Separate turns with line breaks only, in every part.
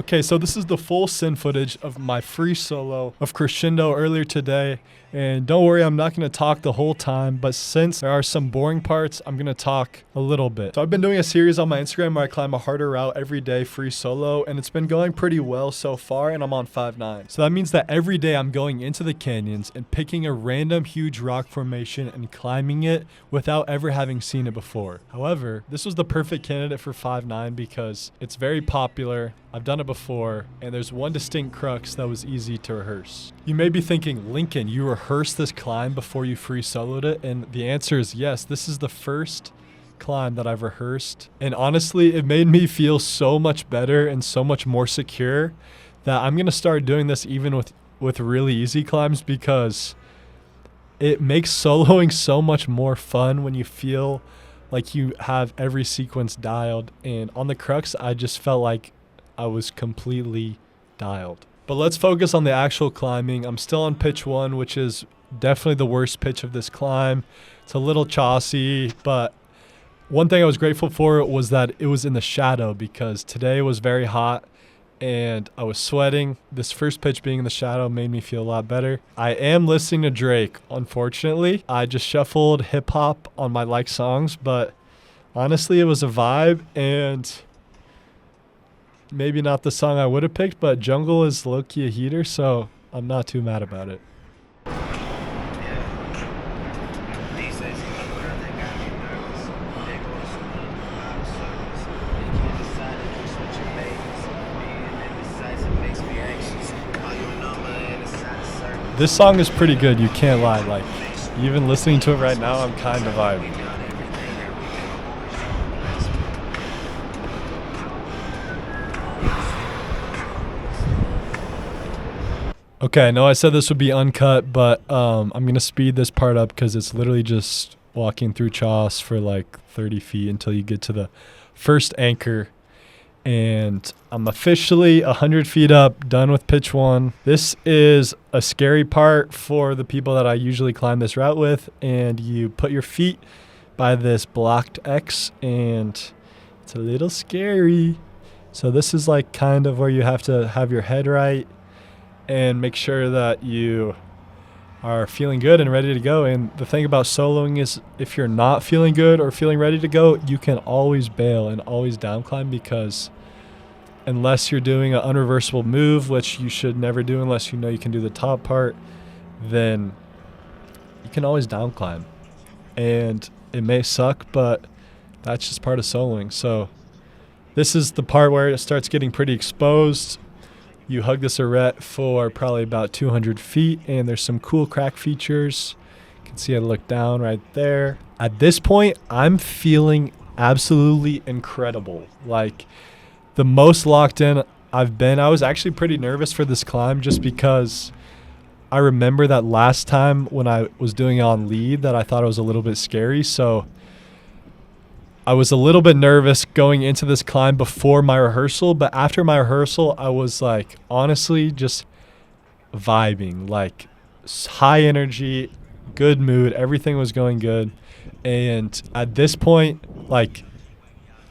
Okay, so this is the full synth footage of my free solo of Crescendo earlier today. And don't worry, I'm not going to talk the whole time, but since there are some boring parts, I'm going to talk a little bit. So I've been doing a series on my Instagram where I climb a harder route every day free solo, and it's been going pretty well so far, and I'm on 5'9". So that means that every day I'm going into the canyons and picking a random huge rock formation and climbing it without ever having seen it before. However, this was the perfect candidate for 5'9" because it's very popular. I've done it before, and there's one distinct crux that was easy to rehearse. You may be thinking, Lincoln, you rehearsed this climb before you free soloed it? And the answer is yes. This is the first climb that I've rehearsed. And honestly, it made me feel so much better and so much more secure that I'm going to start doing this even with really easy climbs, because it makes soloing so much more fun when you feel like you have every sequence dialed. And on the crux, I just felt like I was completely dialed. But let's focus on the actual climbing. I'm still on pitch 1, which is definitely the worst pitch of this climb. It's a little chossy, but one thing I was grateful for was that it was in the shadow, because today was very hot and I was sweating. This first pitch being in the shadow made me feel a lot better. I am listening to Drake, unfortunately. I just shuffled hip hop on my like songs, but honestly, it was a vibe, and maybe not the song I would have picked, but Jungle is low-key a heater, so I'm not too mad about it. This song is pretty good, you can't lie. Like, even listening to it right now, I'm kind of vibing. Okay, I know I said this would be uncut, but I'm going to speed this part up because it's literally just walking through Choss for like 30 feet until you get to the first anchor. And I'm officially 100 feet up, done with pitch 1. This is a scary part for the people that I usually climb this route with. And you put your feet by this blocked X, and it's a little scary. So this is like kind of where you have to have your head right and make sure that you are feeling good and ready to go. And the thing about soloing is, if you're not feeling good or feeling ready to go, you can always bail and always down climb, because unless you're doing an unreversible move, which you should never do unless you know you can do the top part, then you can always down climb. And it may suck, but that's just part of soloing. So this is the part where it starts getting pretty exposed. You hug this arete for probably about 200 feet, and there's some cool crack features. You can see I look down right there. At this point, I'm feeling absolutely incredible. Like, the most locked in I've been. I was actually pretty nervous for this climb just because I remember that last time when I was doing it on lead that I thought it was a little bit scary. So I was a little bit nervous going into this climb before my rehearsal, but after my rehearsal, I was like, honestly, just vibing, like high energy, good mood. Everything was going good. And at this point, like,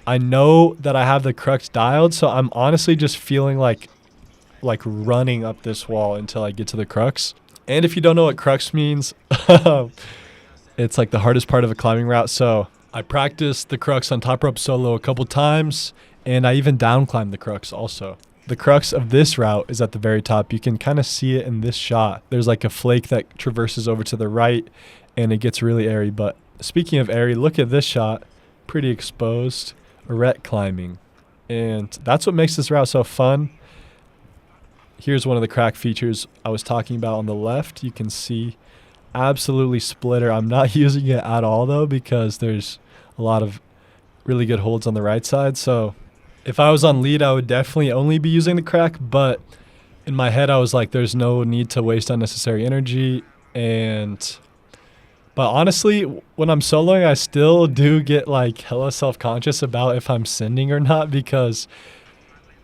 I know that I have the crux dialed, so I'm honestly just feeling like running up this wall until I get to the crux. And if you don't know what crux means, it's like the hardest part of a climbing route. So I practiced the crux on top rope solo a couple times, and I even down climbed the crux also. The crux of this route is at the very top. You can kind of see it in this shot. There's like a flake that traverses over to the right, and it gets really airy. But speaking of airy, look at this shot, pretty exposed. Arete climbing, and that's what makes this route so fun. Here's one of the crack features I was talking about on the left. You can see absolutely splitter. I'm not using it at all though, because there's a lot of really good holds on the right side. So if I was on lead, I would definitely only be using the crack, but in my head I was like, there's no need to waste unnecessary energy. But honestly, when I'm soloing, I still do get like hella self-conscious about if I'm sending or not, because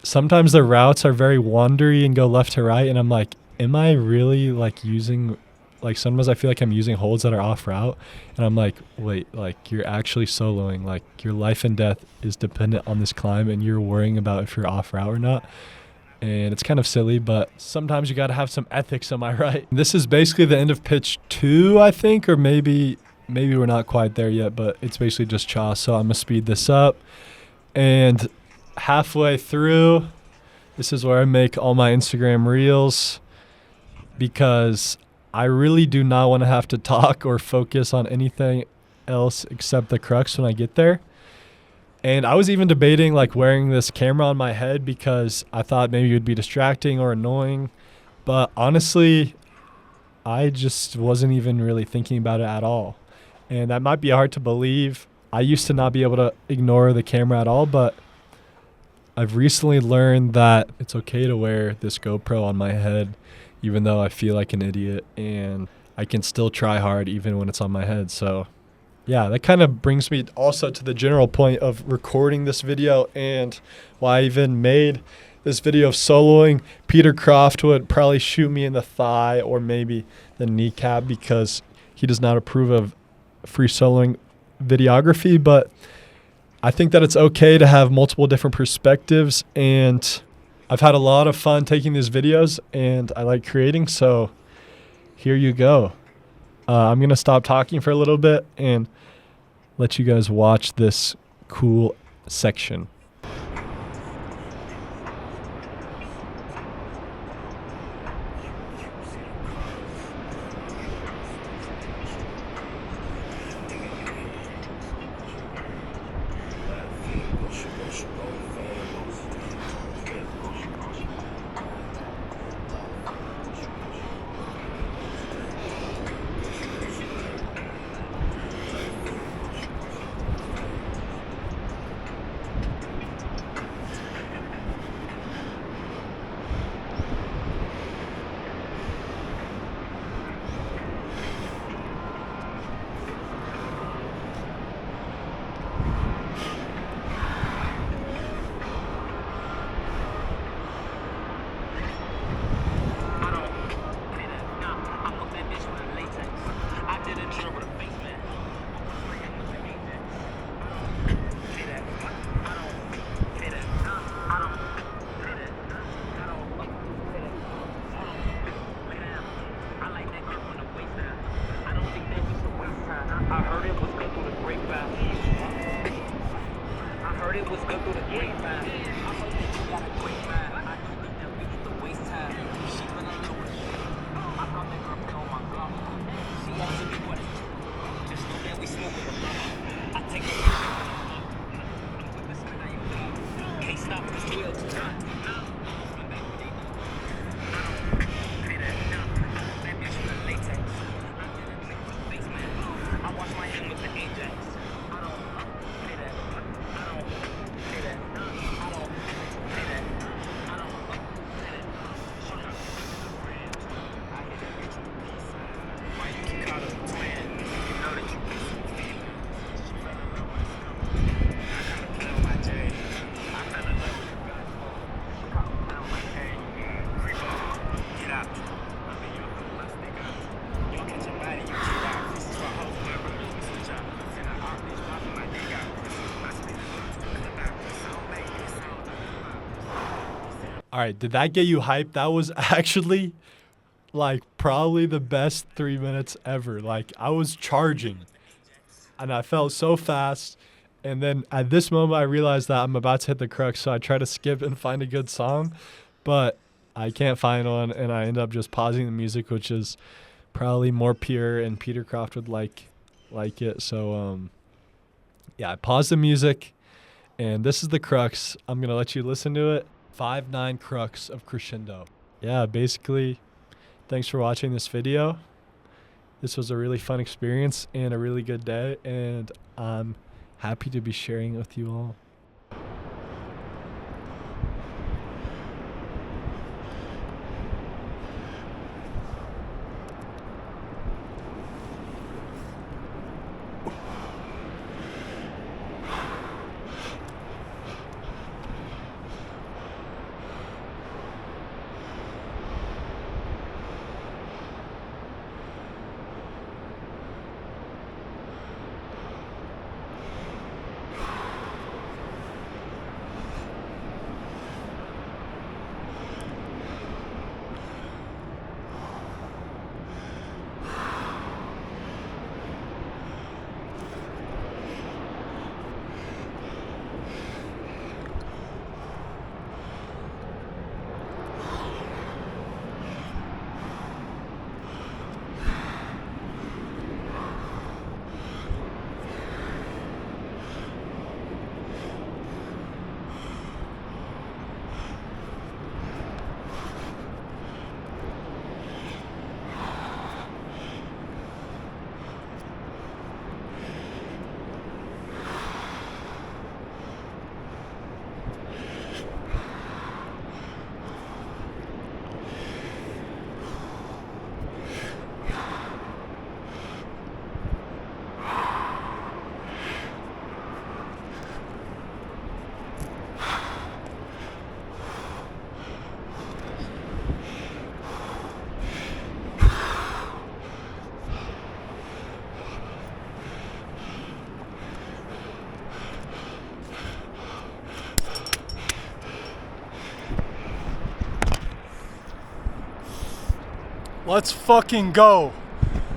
sometimes the routes are very wandery and go left to right, and I'm like, am I really like using, like sometimes I feel like I'm using holds that are off route, and I'm like, wait, like you're actually soloing, like your life and death is dependent on this climb, and you're worrying about if you're off route or not. And it's kind of silly, but sometimes you got to have some ethics, am I right? This is basically the end of pitch 2, I think, or maybe we're not quite there yet, but it's basically just chaw. So I'm going to speed this up. And halfway through, this is where I make all my Instagram reels, because I really do not want to have to talk or focus on anything else except the crux when I get there. And I was even debating like wearing this camera on my head because I thought maybe it would be distracting or annoying. But honestly, I just wasn't even really thinking about it at all. And that might be hard to believe. I used to not be able to ignore the camera at all, but I've recently learned that it's okay to wear this GoPro on my head, even though I feel like an idiot, and I can still try hard even when it's on my head. So yeah, that kind of brings me also to the general point of recording this video and why I even made this video of soloing. Peter Croft would probably shoot me in the thigh or maybe the kneecap because he does not approve of free soloing videography, but I think that it's okay to have multiple different perspectives, and I've had a lot of fun taking these videos and I like creating, so here you go. I'm going to stop talking for a little bit and let you guys watch this cool section. All right, did that get you hyped? That was actually like probably the best 3 minutes ever. Like I was charging and I felt so fast. And then at this moment, I realized that I'm about to hit the crux. So I try to skip and find a good song, but I can't find one. And I end up just pausing the music, which is probably more pure and Peter Croft would like it. So, yeah, I paused the music and this is the crux. I'm going to let you listen to it. 5/9 crux of Crescendo. Yeah, basically, thanks for watching this video. This was a really fun experience and a really good day, and I'm happy to be sharing it with you all.
Let's fucking go.